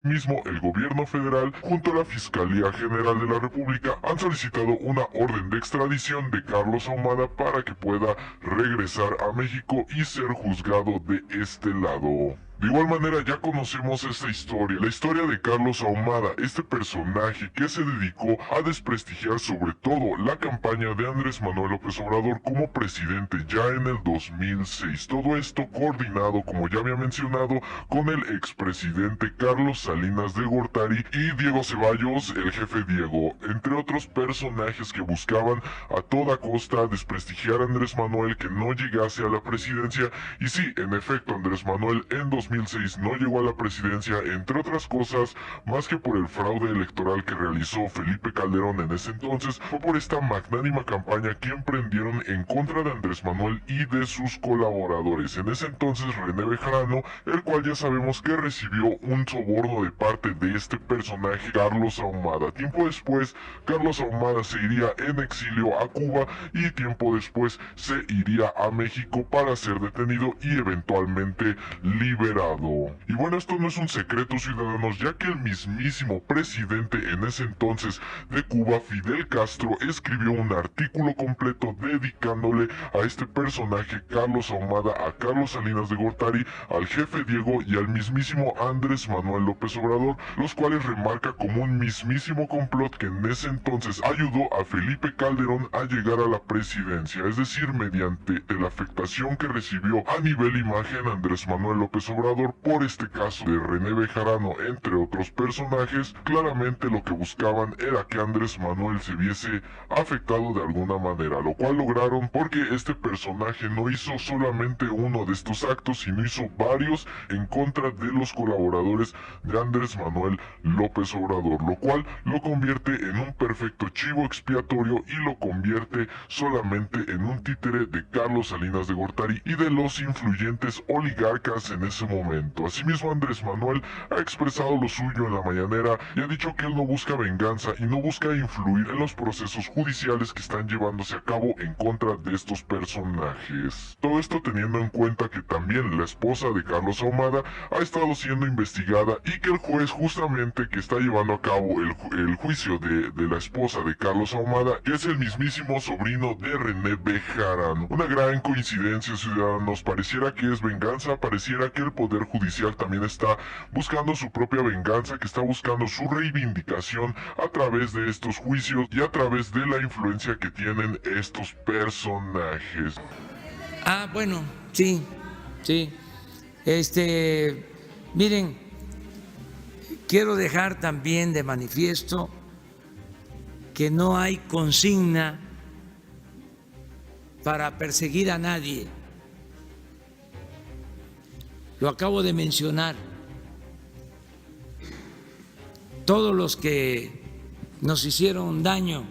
Mismo el gobierno federal junto a la Fiscalía General de la República han solicitado una orden de extradición de Carlos Ahumada para que pueda regresar a México y ser juzgado de este lado. De igual manera ya conocemos esta historia, la historia de Carlos Ahumada, este personaje que se dedicó a desprestigiar sobre todo la campaña de Andrés Manuel López Obrador como presidente ya en el 2006. Todo esto coordinado, como ya había mencionado, con el expresidente Carlos Salinas de Gortari y Diego Ceballos, el jefe Diego, entre otros personajes que buscaban a toda costa desprestigiar a Andrés Manuel, que no llegase a la presidencia. Y sí, en efecto, Andrés Manuel en 2006 no llegó a la presidencia, entre otras cosas, más que por el fraude electoral que realizó Felipe Calderón en ese entonces, fue por esta magnánima campaña que emprendieron en contra de Andrés Manuel y de sus colaboradores. En ese entonces René Bejarano, el cual ya sabemos que recibió un soborno de parte de este personaje, Carlos Ahumada. Tiempo después, Carlos Ahumada se iría en exilio a Cuba y tiempo después se iría a México para ser detenido y eventualmente liberado. Y bueno, esto no es un secreto, ciudadanos, ya que el mismísimo presidente en ese entonces de Cuba, Fidel Castro, escribió un artículo completo dedicándole a este personaje, Carlos Ahumada, a Carlos Salinas de Gortari, al jefe Diego y al mismísimo Andrés Manuel López Obrador, los cuales remarca como un mismísimo complot que en ese entonces ayudó a Felipe Calderón a llegar a la presidencia, es decir, mediante la afectación que recibió a nivel imagen Andrés Manuel López Obrador por este caso de René Bejarano, entre otros personajes. Claramente lo que buscaban era que Andrés Manuel se viese afectado de alguna manera, lo cual lograron porque este personaje no hizo solamente uno de estos actos, sino hizo varios en contra de los colaboradores de Andrés Manuel López Obrador, lo cual lo convierte en un perfecto chivo expiatorio y lo convierte solamente en un títere de Carlos Salinas de Gortari y de los influyentes oligarcas en ese momento. Asimismo, Andrés Manuel ha expresado lo suyo en la mañanera y ha dicho que él no busca venganza y no busca influir en los procesos judiciales que están llevándose a cabo en contra de estos personajes. Todo esto teniendo en cuenta que también la esposa de Carlos Ahumada ha estado siendo investigada y que el juez justamente que está llevando a cabo el juicio de la esposa de Carlos Ahumada es el mismísimo sobrino de René Bejarano. Una gran coincidencia, ciudadanos, pareciera que es venganza, pareciera que el Poder Judicial también está buscando su propia venganza, que está buscando su reivindicación a través de estos juicios y a través de la influencia que tienen estos personajes. Bueno, sí, sí. Miren, quiero dejar también de manifiesto que no hay consigna para perseguir a nadie. Lo acabo de mencionar. Todos los que nos hicieron daño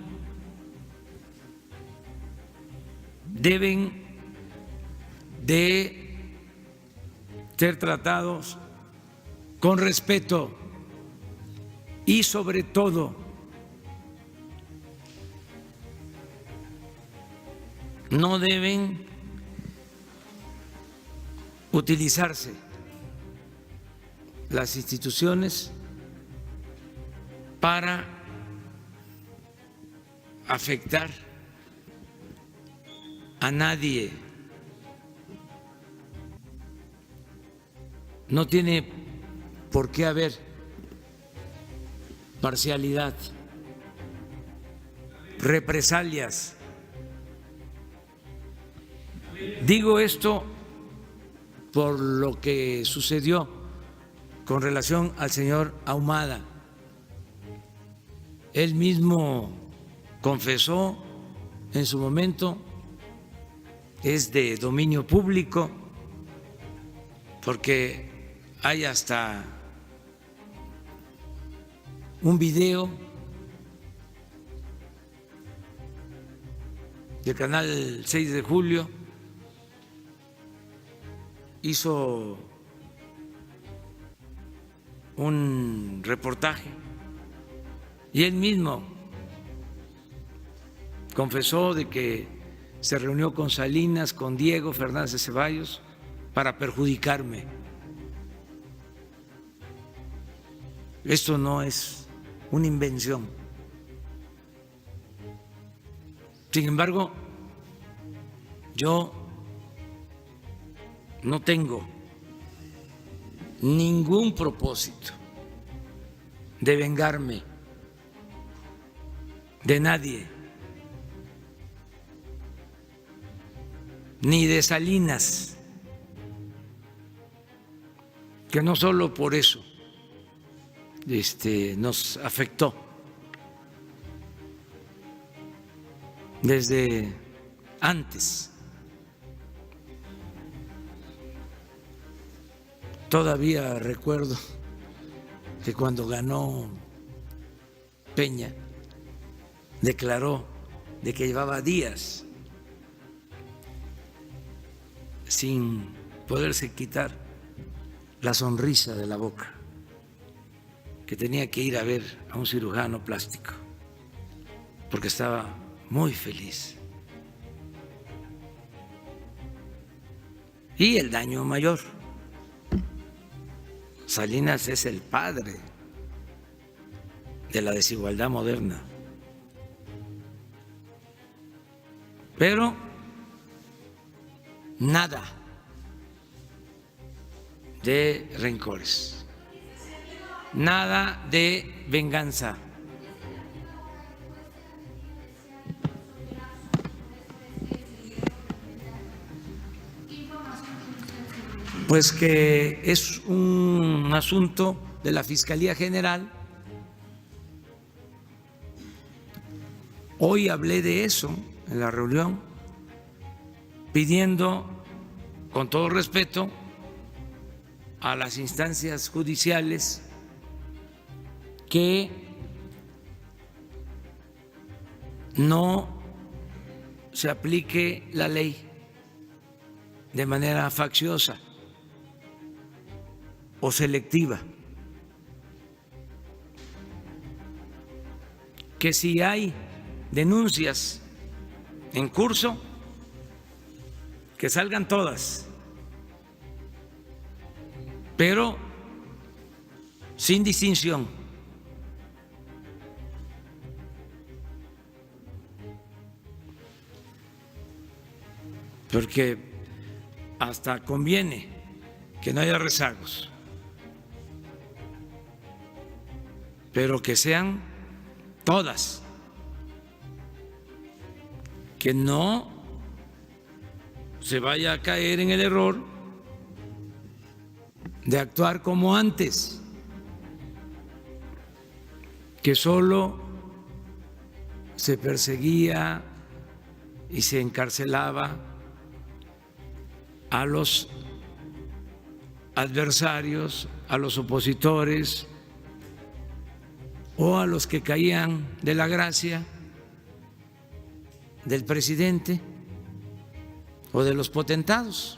deben de ser tratados con respeto y sobre todo no deben utilizarse las instituciones para afectar a nadie. No tiene por qué haber parcialidad, represalias. Digo esto por lo que sucedió con relación al señor Ahumada. Él mismo confesó en su momento, es de dominio público, porque hay hasta un video del canal 6 de Julio, hizo un reportaje y él mismo confesó de que se reunió con Salinas, con Diego Fernández de Ceballos para perjudicarme. Esto no es una invención. Sin embargo, yo no tengo ningún propósito de vengarme de nadie, ni de Salinas, que no solo por eso nos afectó desde antes. Todavía recuerdo que cuando ganó Peña declaró de que llevaba días sin poderse quitar la sonrisa de la boca, que tenía que ir a ver a un cirujano plástico porque estaba muy feliz. Y el daño mayor. Salinas es el padre de la desigualdad moderna. Pero nada de rencores, nada de venganza. Pues que es un asunto de la Fiscalía General. Hoy hablé de eso en la reunión, pidiendo, con todo respeto, a las instancias judiciales que no se aplique la ley de manera facciosa o selectiva, que si hay denuncias en curso, que salgan todas, pero sin distinción. Porque hasta conviene que no haya rezagos, pero que sean todas, que no se vaya a caer en el error de actuar como antes, que solo se perseguía y se encarcelaba a los adversarios, a los opositores o a los que caían de la gracia del presidente o de los potentados.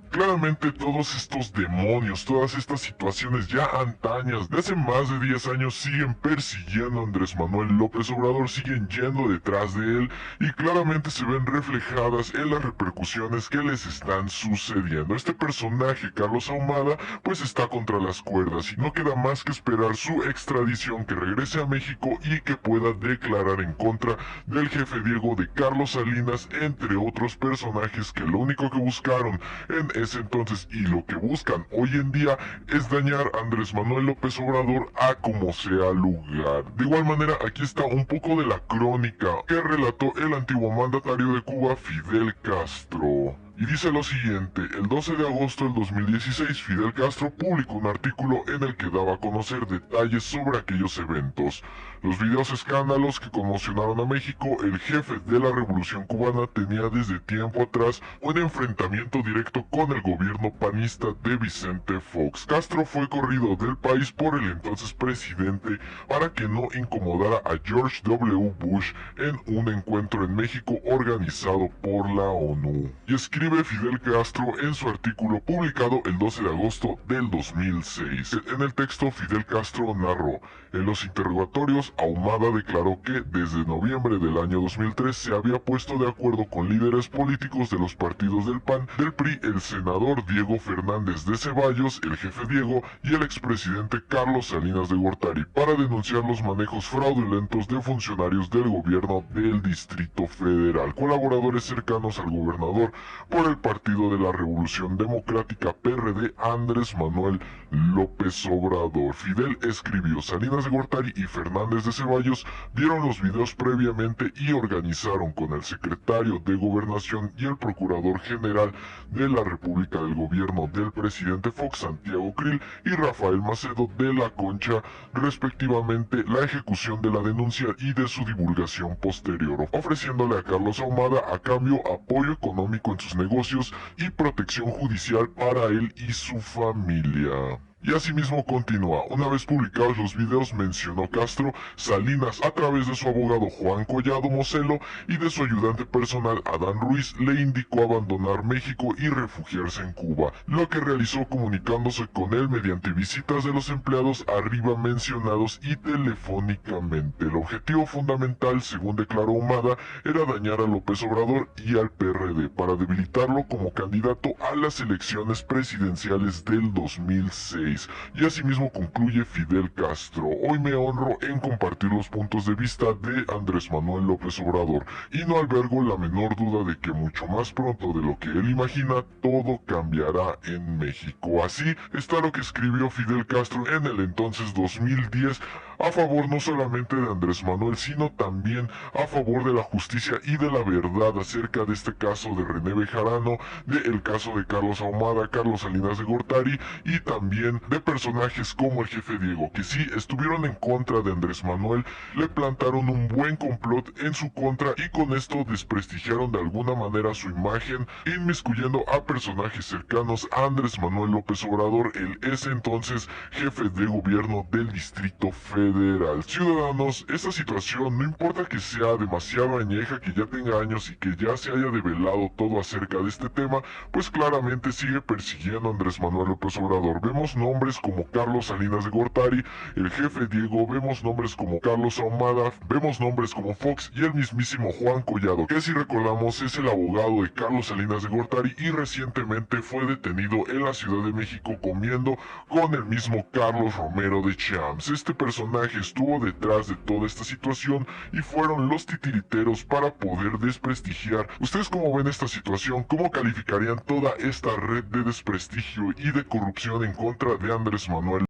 Claramente todos estos demonios, todas estas situaciones ya antañas de hace más de 10 años siguen persiguiendo a Andrés Manuel López Obrador, siguen yendo detrás de él y claramente se ven reflejadas en las repercusiones que les están sucediendo. Este personaje, Carlos Ahumada, pues está contra las cuerdas y no queda más que esperar su extradición, que regrese a México y que pueda declarar en contra del jefe Diego, de Carlos Salinas, entre otros personajes que lo único que buscaron en ese entonces y lo que buscan hoy en día es dañar a Andrés Manuel López Obrador a como sea lugar. De igual manera, aquí está un poco de la crónica que relató el antiguo mandatario de Cuba, Fidel Castro. Y dice lo siguiente: el 12 de agosto del 2016, Fidel Castro publicó un artículo en el que daba a conocer detalles sobre aquellos eventos. Los videos escándalos que conmocionaron a México. El jefe de la revolución cubana tenía desde tiempo atrás un enfrentamiento directo con el gobierno panista de Vicente Fox. Castro fue corrido del país por el entonces presidente para que no incomodara a George W. Bush en un encuentro en México organizado por la ONU. Y escribe escribe Fidel Castro en su artículo publicado el 12 de agosto del 2006. En el texto, Fidel Castro narró: en los interrogatorios, Ahumada declaró que desde noviembre del año 2003 se había puesto de acuerdo con líderes políticos de los partidos del PAN, del PRI, el senador Diego Fernández de Ceballos, el jefe Diego, y el expresidente Carlos Salinas de Gortari para denunciar los manejos fraudulentos de funcionarios del gobierno del Distrito Federal, colaboradores cercanos al gobernador por el Partido de la Revolución Democrática PRD, Andrés Manuel López Obrador. Fidel escribió: Salinas de Gortari y Fernández de Ceballos vieron los videos previamente y organizaron con el secretario de Gobernación y el procurador general de la República del gobierno del presidente Fox, Santiago Krill, y Rafael Macedo de la Concha, respectivamente, la ejecución de la denuncia y de su divulgación posterior, ofreciéndole a Carlos Ahumada a cambio apoyo económico en sus negocios y protección judicial para él y su familia. Y asimismo continúa: una vez publicados los videos, mencionó Castro, Salinas, a través de su abogado Juan Collado Moselo y de su ayudante personal Adán Ruiz, le indicó abandonar México y refugiarse en Cuba, lo que realizó comunicándose con él mediante visitas de los empleados arriba mencionados y telefónicamente. El objetivo fundamental, según declaró Ahumada, era dañar a López Obrador y al PRD para debilitarlo como candidato a las elecciones presidenciales del 2006. Y asimismo concluye Fidel Castro: hoy me honro en compartir los puntos de vista de Andrés Manuel López Obrador y no albergo la menor duda de que mucho más pronto de lo que él imagina, todo cambiará en México. Así está lo que escribió Fidel Castro en el entonces 2010, a favor no solamente de Andrés Manuel, sino también a favor de la justicia y de la verdad acerca de este caso de René Bejarano, del caso de Carlos Ahumada, Carlos Salinas de Gortari, y también de personajes como el jefe Diego, que sí estuvieron en contra de Andrés Manuel, le plantaron un buen complot en su contra y con esto desprestigiaron de alguna manera su imagen, inmiscuyendo a personajes cercanos a Andrés Manuel López Obrador, el ese entonces jefe de gobierno del Distrito Federal. Ciudadanos, esta situación, no importa que sea demasiado añeja, que ya tenga años y que ya se haya develado todo acerca de este tema, pues claramente sigue persiguiendo a Andrés Manuel López Obrador. Vemos nombres como Carlos Salinas de Gortari, el jefe Diego, vemos nombres como Carlos Ahumada, vemos nombres como Fox y el mismísimo Juan Collado, que si recordamos es el abogado de Carlos Salinas de Gortari y recientemente fue detenido en la Ciudad de México comiendo con el mismo Carlos Romero de Champs. Este personaje estuvo detrás de toda esta situación y fueron los titiriteros para poder desprestigiar. ¿Ustedes cómo ven esta situación? ¿Cómo calificarían toda esta red de desprestigio y de corrupción en contra de Andrés Manuel